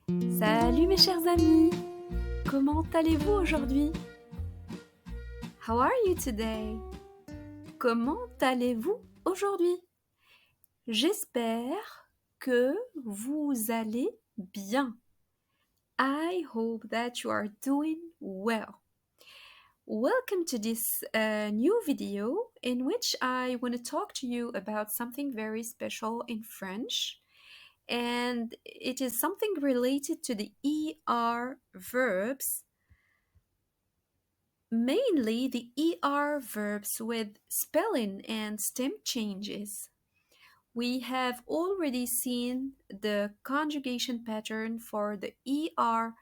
Salut mes chers amis! Comment allez-vous aujourd'hui? How are you today? Comment allez-vous aujourd'hui? J'espère que vous allez bien. I hope that you are doing well. Welcome to this new video in which I want to talk to you about something very special in French. And it is something related to the ER verbs, mainly the ER verbs with spelling and stem changes. We have already seen the conjugation pattern for the ER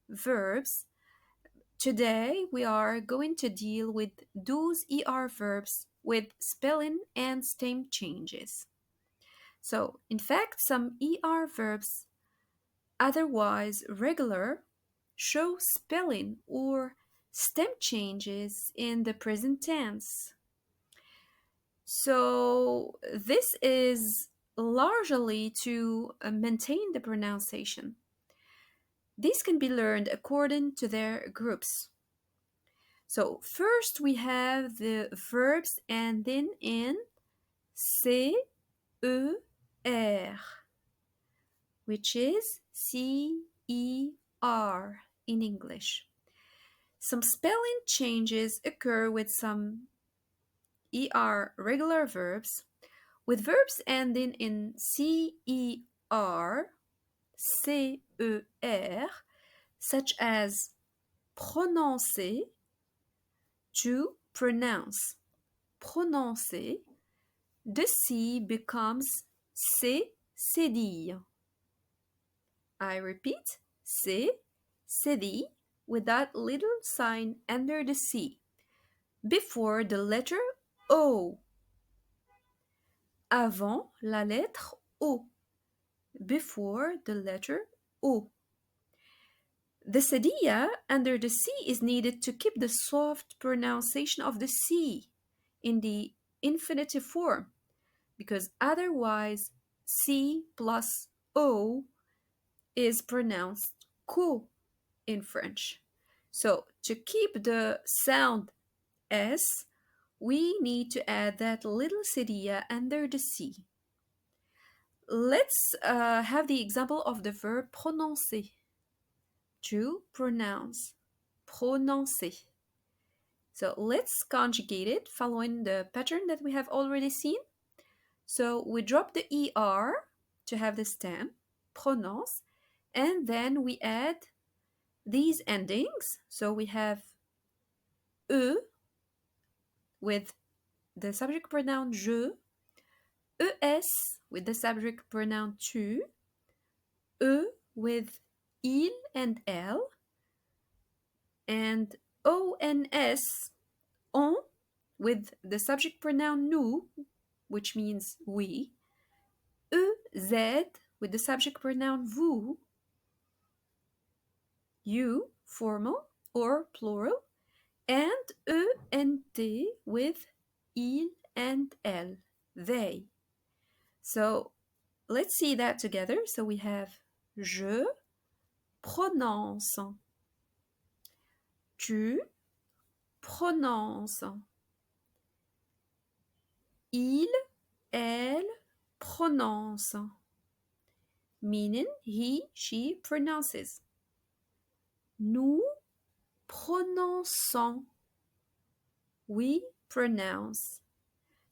verbs. Today we are going to deal with those ER verbs with spelling and stem changes. So, in fact, some ER verbs, otherwise regular, show spelling or stem changes in the present tense. So, this is largely to maintain the pronunciation. These can be learned according to their groups. So, first we have the verbs ending in C, E, R, which is C-E-R in English. Some spelling changes occur with some ER regular verbs. With verbs ending in C-E-R, C-E-R, such as prononcer, to pronounce. Prononcer, the C becomes C, c'est dire. I repeat, C, c'est dire, with that little sign under the C, before the letter O. Avant la lettre O, before the letter O. The cedilla under the C is needed to keep the soft pronunciation of the C in the infinitive form, because otherwise C plus O is pronounced co in French. So to keep the sound S, we need to add that little cedilla under the C. Let's have the example of the verb prononcer. To pronounce. Prononcer. So let's conjugate it following the pattern that we have already seen. So we drop the ER to have the stem, prononce, and then we add these endings. So we have E with the subject pronoun je, ES with the subject pronoun tu, E with il and elle, and ONS, on, with the subject pronoun nous, which means we, EZ with the subject pronoun vous, you, formal or plural, and ENT with il and elle, they. So let's see that together. So we have je prononce, tu prononces, il, elle prononce, meaning he, she pronounces. Nous prononçons, we pronounce.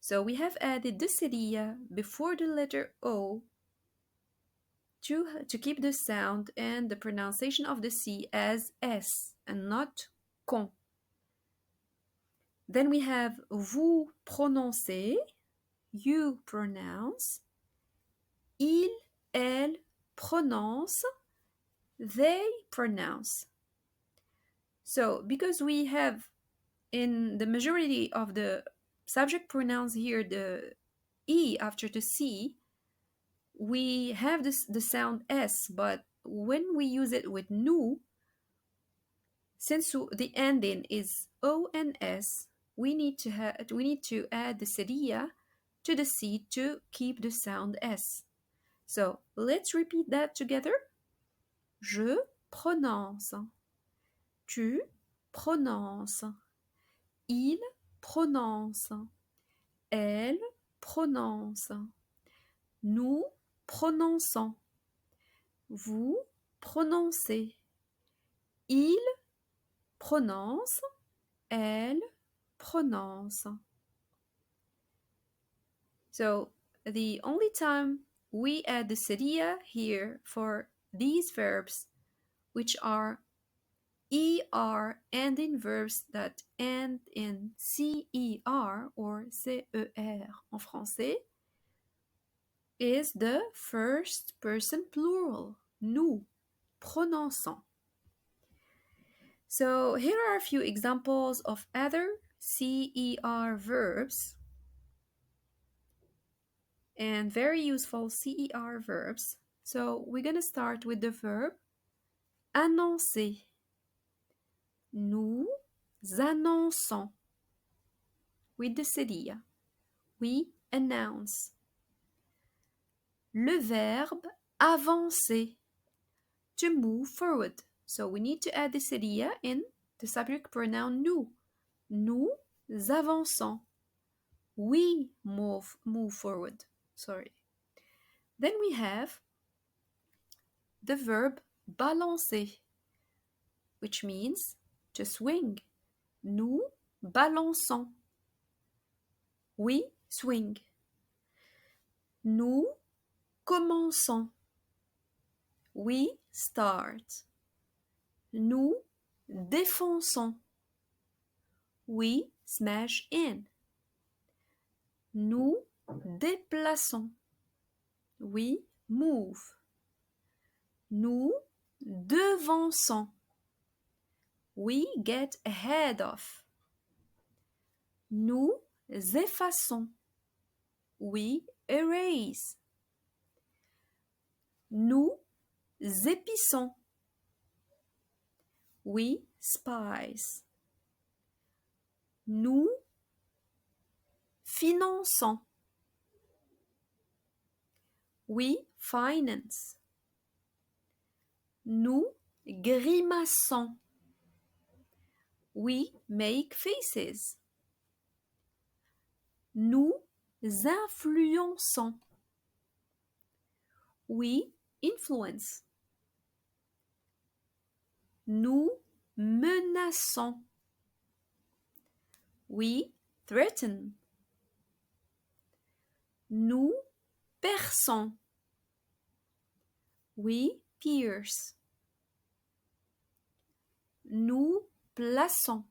So we have added the cedilla before the letter O to keep the sound and the pronunciation of the C as S and not con. Then we have vous prononcez, you pronounce, il, elle prononce, they pronounce. So because we have in the majority of the subject pronouns here the E after the C, we have the sound S, but when we use it with nous, since the ending is O and S, we need to add the cedilla to the C to keep the sound S. So let's repeat that together. Je prononce. Tu prononces. Il prononce. Elle prononce. Nous prononçons. Vous prononcez. Il prononce. Elle prononce. So the only time we add the seria here for these verbs, which are ER ending verbs that end in CER or CER en français, is the first person plural, nous, prononçons. So here are a few examples of other CER verbs and very useful CER verbs. So we're going to start with the verb annoncer. Nous annonçons. With the seria. We announce. Le verbe avancer. To move forward. So we need to add the seria in the subject pronoun nous. Nous avançons. We move forward. Sorry. Then we have the verb balancer, which means to swing. Nous balançons. We swing. Nous commençons. We start. Nous défonçons. We smash in. Nous déplaçons. We move. Nous devançons. We get ahead of. Nous effaçons. We erase. Nous épissons. We spice. Nous finançons. We finance. Nous grimaçons. We make faces. Nous influençons. We influence. Nous menaçons. We threaten. Nous perçons. We pierce. Nous plaçons.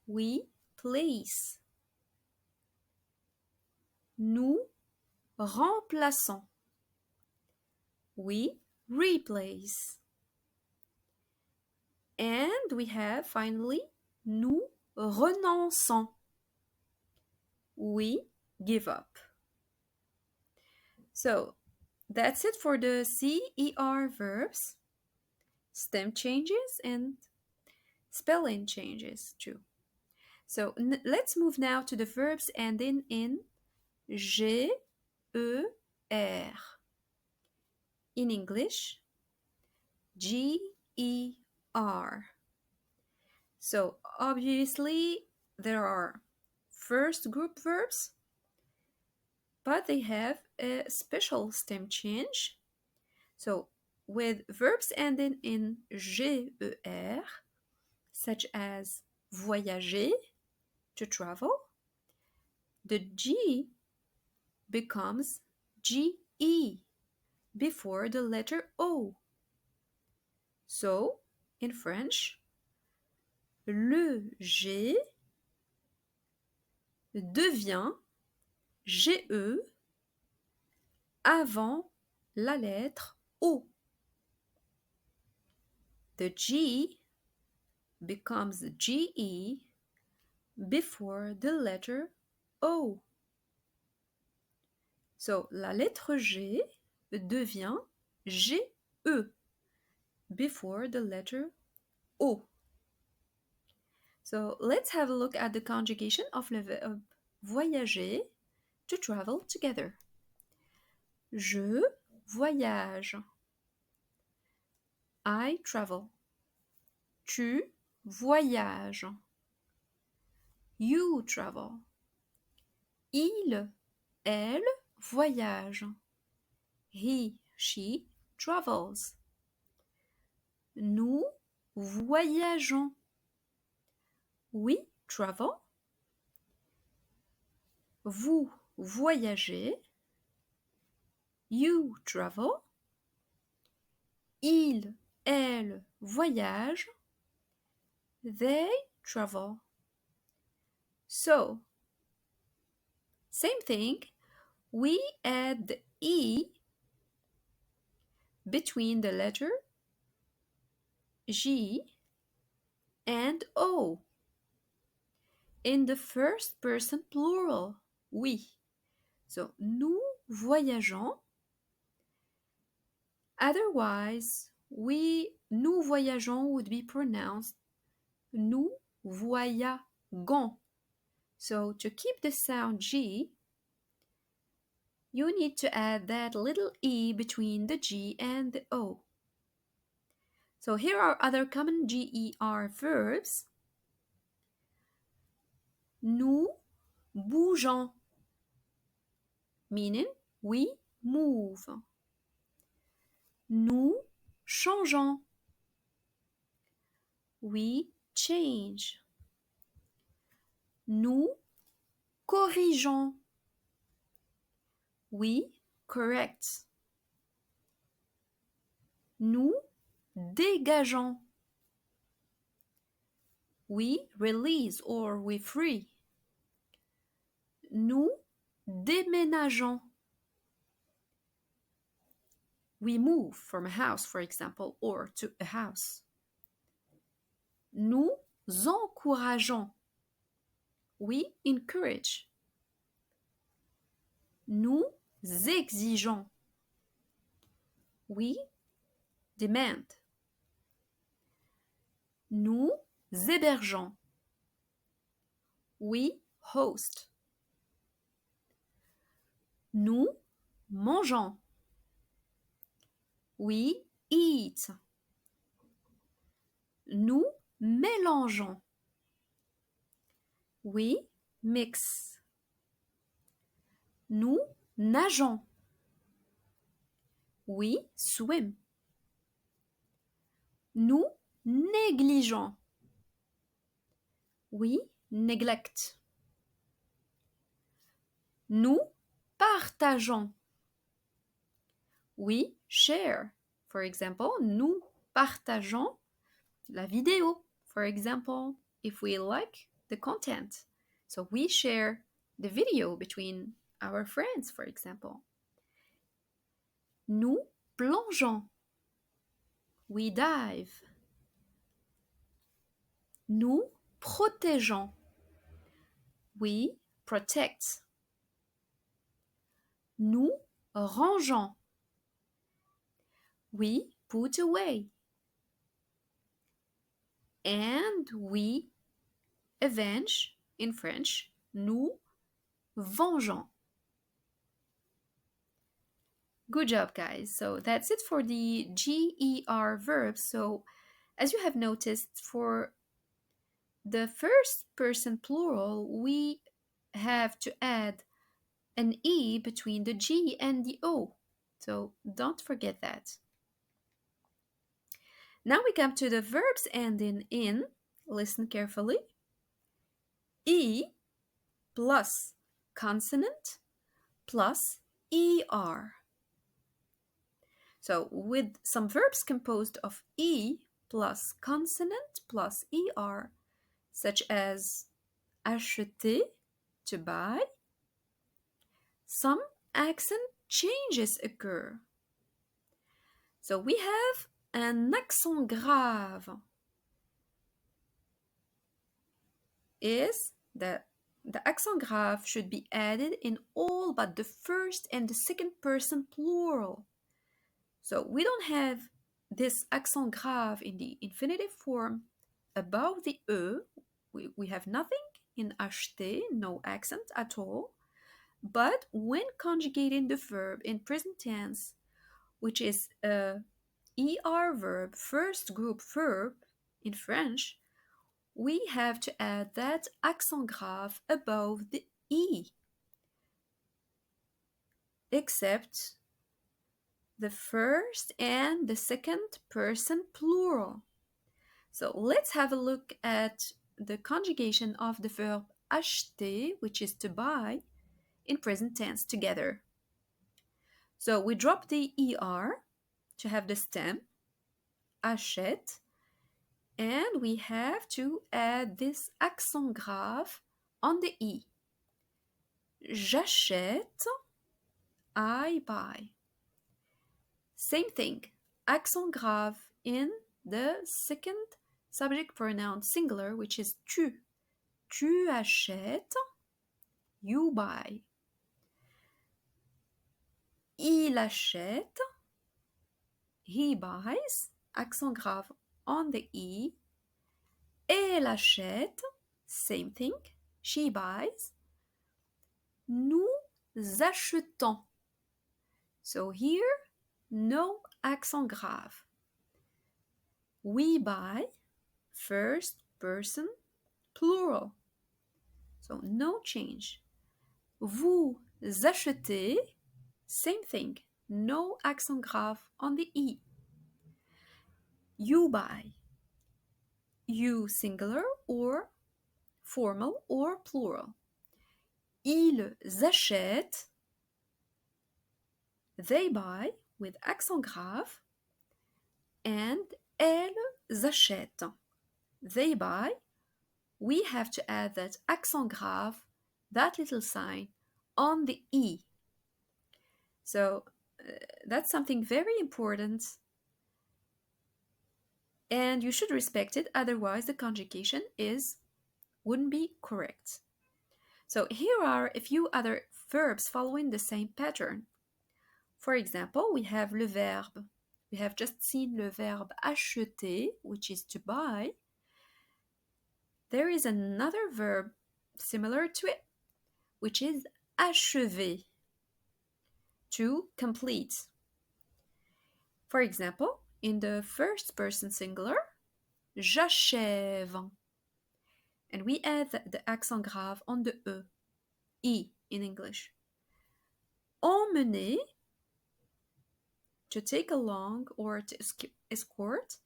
We place. Nous remplaçons. We replace. And we have finally, nous renonçons. We give up. So that's it for the CER verbs, stem changes, and spelling changes too. So let's move now to the verbs ending in G, E, R. In English, G, E, R. So obviously there are first group verbs, but they have a special stem change. So with verbs ending in GER, such as voyager, to travel, the G becomes GE before the letter O. So, in French, le G devient GE avant la lettre O. The G becomes GE before the letter O. So, la lettre G devient GE before the letter O. So, let's have a look at the conjugation of le verb voyager, to travel together. Je voyage. I travel. Tu voyages. You travel. Il, elle voyage. He, she travels. Nous voyageons. We travel. Vous voyagez. You travel. Il, elle voyage. They travel. So, same thing, we add the E between the letter G and O in the first person plural, we. So, nous voyageons. Otherwise, nous voyageons would be pronounced nous voyagons. So, to keep the sound G, you need to add that little E between the G and the O. So here are other common GER verbs. Nous bougeons, meaning we move. Nous changeons, we change. Nous corrigeons, we correct. Nous dégageons, we release or we free. Nous déménageons, we move from a house, for example, or to a house. Nous encourageons, we encourage. Nous exigeons, we demand. Nous hébergeons, we host. Nous mangeons, we eat. Nous mélangeons, we mix. Nous nageons, we swim. Nous négligeons, we neglect. Nous partageons, we share. For example, nous partageons la vidéo. For example, if we like the content. So we share the video between our friends, for example. Nous plongeons, we dive. Nous protégeons, we protect. Nous rangeons, we put away. And we avenge, in French, nous vengeons. Good job, guys. So that's it for the GER verbs. So as you have noticed, for the first person plural, we have to add an E between the G and the O. So don't forget that. Now we come to the verbs ending in. Listen carefully. E plus consonant plus ER. So with some verbs composed of E plus consonant plus ER, such as acheter, to buy, some accent changes occur. So we have un accent grave. Is that the accent grave should be added in all but the first and the second person plural. So we don't have this accent grave in the infinitive form above the E. We have nothing in acheter, no accent at all. But when conjugating the verb in present tense, which is ER verb, first group verb in French, we have to add that accent grave above the E, except the first and the second person plural. So let's have a look at the conjugation of the verb acheter, which is to buy, in present tense together. So we drop the ER to have the stem, achète, and we have to add this accent grave on the E. J'achète, I buy. Same thing, accent grave in the second subject pronoun singular, which is tu. Tu achètes, you buy. Il achète, he buys, accent grave on the E. Elle achète, same thing, she buys. Nous achetons. So here, no accent grave. We buy, first person, plural. So no change. Vous achetez, same thing, no accent grave on the E. You buy. You singular or formal or plural. Ils achètent, they buy with accent grave, and elles achètent, they buy. We have to add that accent grave, that little sign, on the E. So that's something very important, and you should respect it, otherwise the conjugation wouldn't be correct. So here are a few other verbs following the same pattern. For example, we have le verbe. We have just seen le verbe acheter, which is to buy. There is another verb similar to it, which is achever, to complete. For example, in the first person singular, j'achève. And we add the accent grave on the E in English. Emmener, to take along or to escort.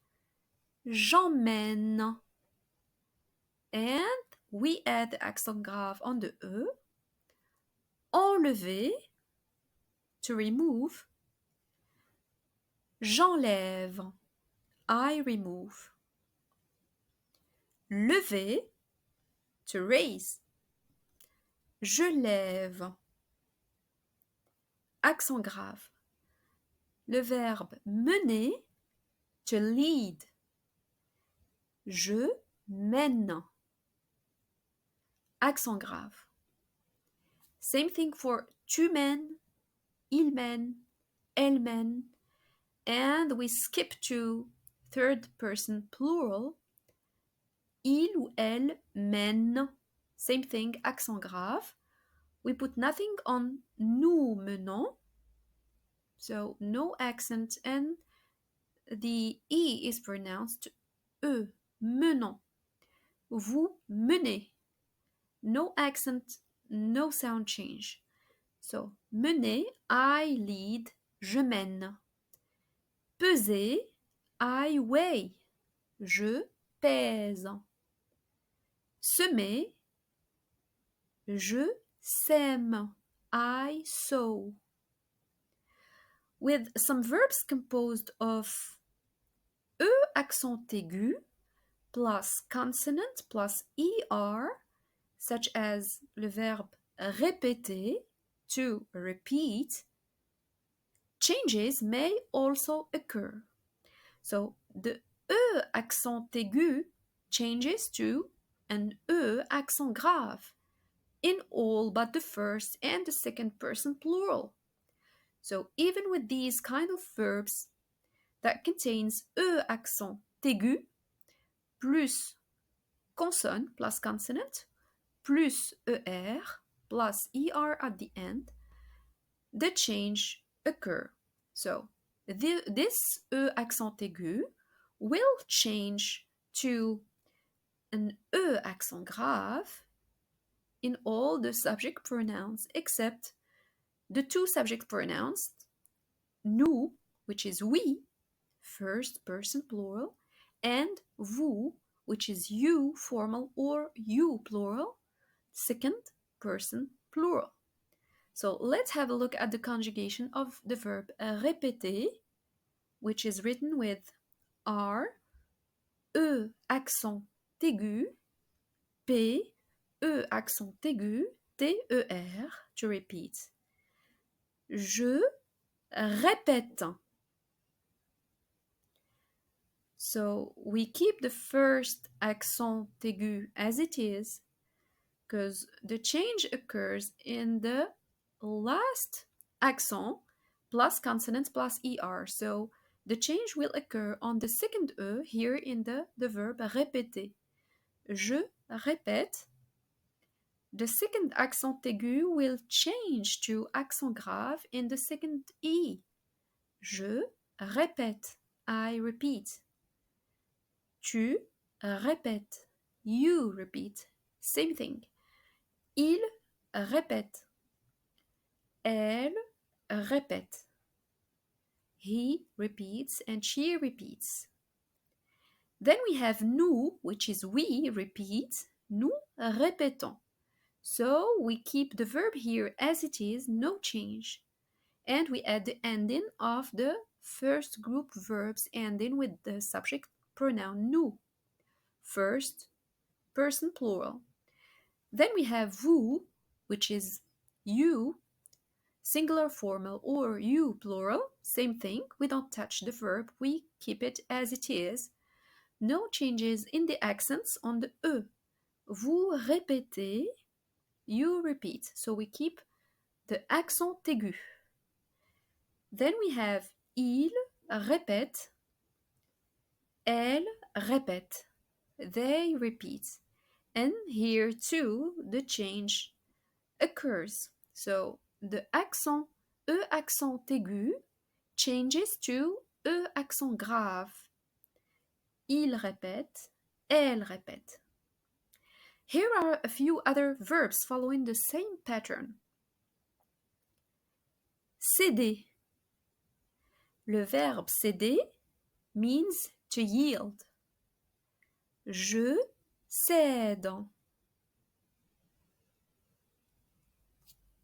J'emmène. And we add the accent grave on the E. Enlever, to remove. J'enlève, I remove. Lever, to raise. Je lève. Accent grave. Le verbe mener, to lead. Je mène. Accent grave. Same thing for tu mènes, il mène, elle mène. And we skip to third person plural. Il ou elle mène. Same thing, accent grave. We put nothing on nous menons. So no accent, and the E is pronounced E, menons. Vous menez. No accent, no sound change. So, mener, I lead, je mène. Peser, I weigh, je pèse. Semer, je sème, I sow. With some verbs composed of E accent aigu plus consonant plus ER, such as le verbe répéter, to repeat, changes may also occur. So the E accent aigu changes to an E accent grave in all but the first and the second person plural. So even with these kind of verbs that contains E accent aigu plus consonne plus consonant plus ER plus ER at the end, the change occur. So this E accent aigu will change to an E accent grave in all the subject pronouns except the two subject pronouns, nous, which is we, first person plural, and vous, which is you formal or you plural, second person plural. So let's have a look at the conjugation of the verb répéter, which is written with R, E accent aigu, P, E accent aigu, T-E-R, to repeat. Je répète. So we keep the first accent aigu as it is, because the change occurs in the last accent plus consonant plus ER. So the change will occur on the second E here in the verb répéter. Je répète. The second accent aigu will change to accent grave in the second E. Je répète. I repeat. Tu répètes. You repeat. Same thing. Il répète. Elle répète. He repeats and she repeats. Then we have nous, which is we repeat. Nous répétons. So we keep the verb here as it is, no change. And we add the ending of the first group verbs ending with the subject pronoun nous. First person plural. Then we have vous, which is you, singular formal or you plural, same thing. We don't touch the verb, we keep it as it is. No changes in the accents on the E. Vous répétez, you repeat. So we keep the accent aigu. Then we have il répète, elle répète. They repeat. And here too, the change occurs. So the accent, E accent aigu, changes to E accent grave. Il répète, elle répète. Here are a few other verbs following the same pattern. Céder. Le verbe céder means to yield. Je cède.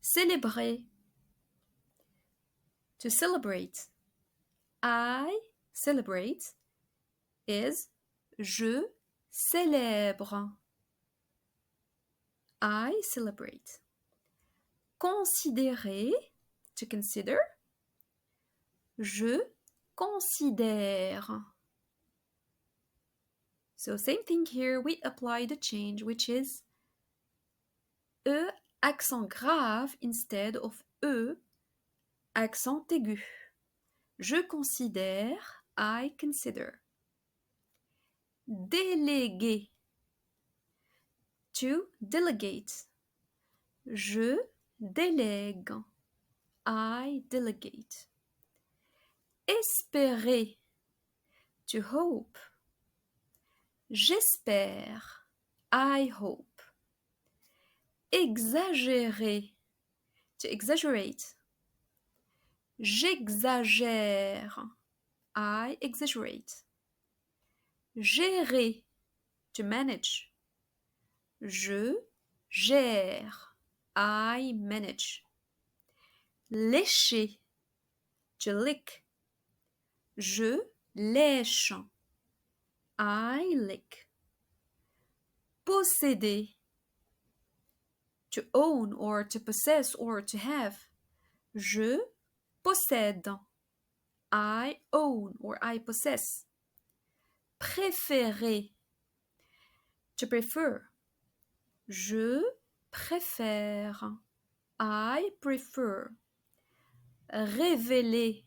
Célébrer. To celebrate. I celebrate is je célèbre. I celebrate. Considérer, to consider. Je considère. So same thing here, we apply the change, which is E accent grave instead of E accent aigu. Je considère, I consider. Déléguer. To delegate. Je délègue. I delegate. Espérer. To hope. J'espère. I hope. Exagérer. To exaggerate. J'exagère. I exaggerate. Gérer. To manage. Je gère. I manage. Lécher. To lick. Je lèche. I lick. Posséder. To own or to possess or to have. Je possède. I own or I possess. Préférer. To prefer. Je préfère. I prefer. Révéler.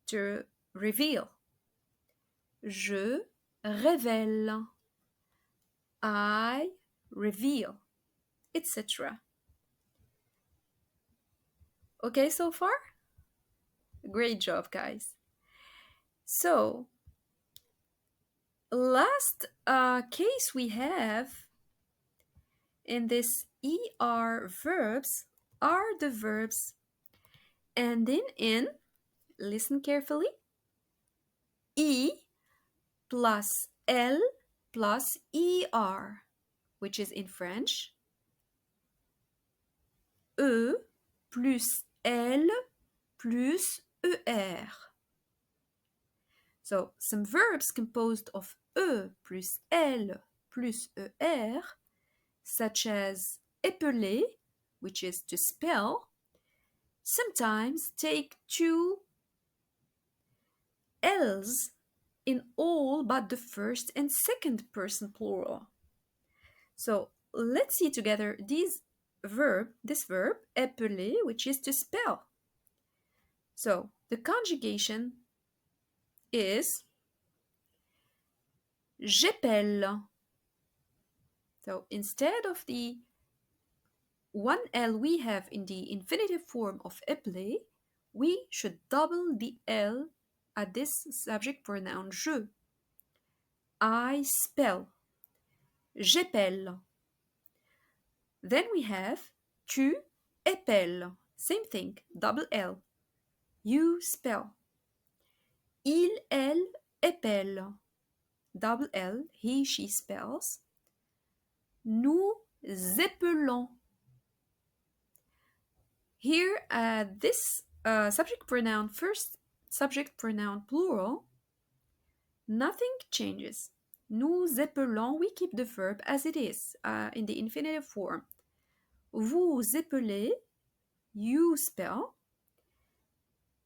To reveal. Je révèle. I reveal, etc. Okay so far? Great job, guys. So, last case we have in this ER verbs are the verbs ending in, listen carefully, E plus L plus ER, which is in French, E plus L plus ER. So, some verbs composed of E plus L plus ER, such as épeler, which is to spell, sometimes take two L's in all but the first and second person plural. So let's see together this verb, épeler, which is to spell. So the conjugation is j'épelle. So instead of the one L we have in the infinitive form of épeler, we should double the L at this subject pronoun je. I spell. J'épelle. Then we have tu épelles. Same thing, double L. You spell. Il, elle épelle. Double L, he, she spells. Nous épelons. Here, this subject pronoun, first subject pronoun plural, nothing changes. Nous épelons, we keep the verb as it is in the infinitive form. Vous épelez, you spell.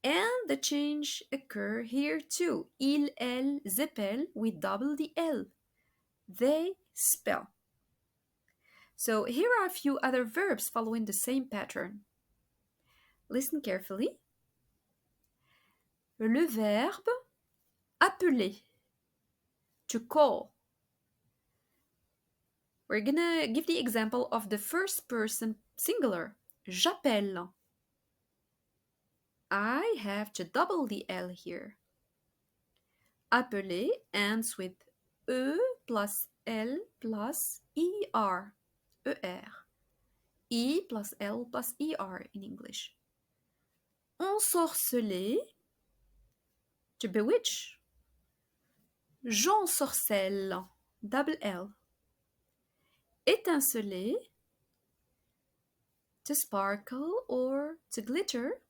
And the change occur here too. Il, elle, épellent, we double the L. They spell. So here are a few other verbs following the same pattern. Listen carefully. Le verbe appeler, to call. We're gonna give the example of the first person singular. J'appelle. I have to double the L here. Appeler ends with E plus L plus ER. ER. E plus L plus ER in English. Ensorceler, to bewitch. J'ensorcelle, double L. Étinceler, to sparkle or to glitter.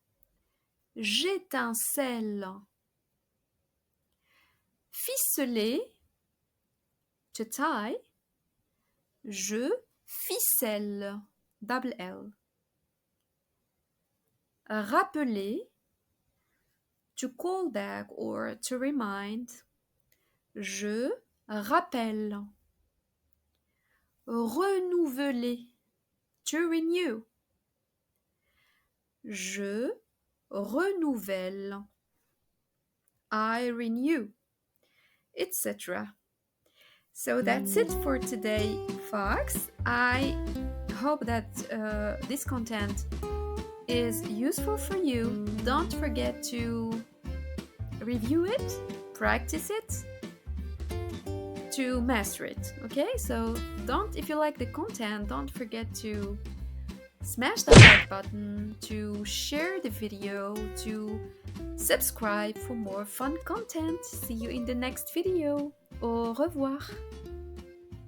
J'étincelle. Ficeler, to tie. Je ficelle, double L. Rappeler, to call back or to remind. Je rappelle. Renouveler, to renew. Je renouvelle. I renew, etc. So that's it for today, folks. I hope that this content is useful for you. Don't forget to review it, practice it, to master it. Okay, so if you like the content, don't forget to smash the like button, to share the video, to subscribe for more fun content. See you in the next video. Au revoir.